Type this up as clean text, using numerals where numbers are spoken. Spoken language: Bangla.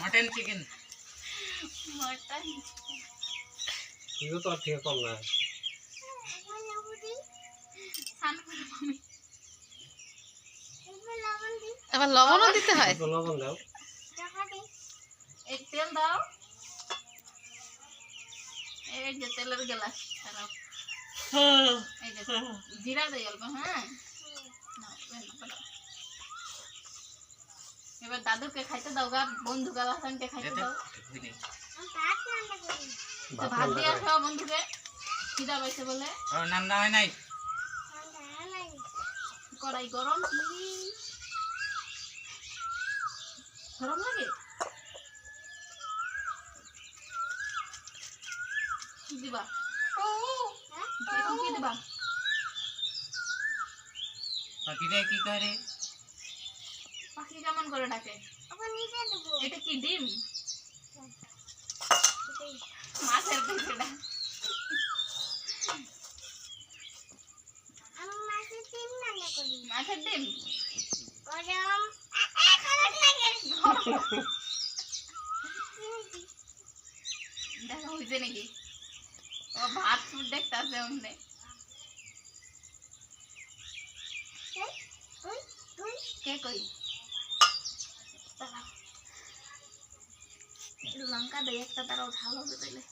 মটন চিকেন মটন তুইও তো আর থেকে কম না আবার লবণও দিতে হয়। লবণ দাও এই তেল দাও এই যে তেলের গ্লাস এই যে জিরা দিয়ে অল্প হ্যাঁ এবার দাদুকে খাইতে দাও গা বন্ধু গা হাসানকে খাইতে দাও ভাত দিয়ে খাও বন্ধুকে খিদা পাইছে বলে নাম না হয় নাই কড়াই গরম গরম লাগে কি দিবা কি দিবা পাখিটা কি করে পাখি কেমন করে ডাকে এটা কি ডিম মাছের পিস এটা মাছের ডিম দেখা হয়েছে নাকি ও ভাত ফুট দেখতেছে অমনে কে কই লঙ্কা দেয় একটা তারাও ঝাল হবে তাইলে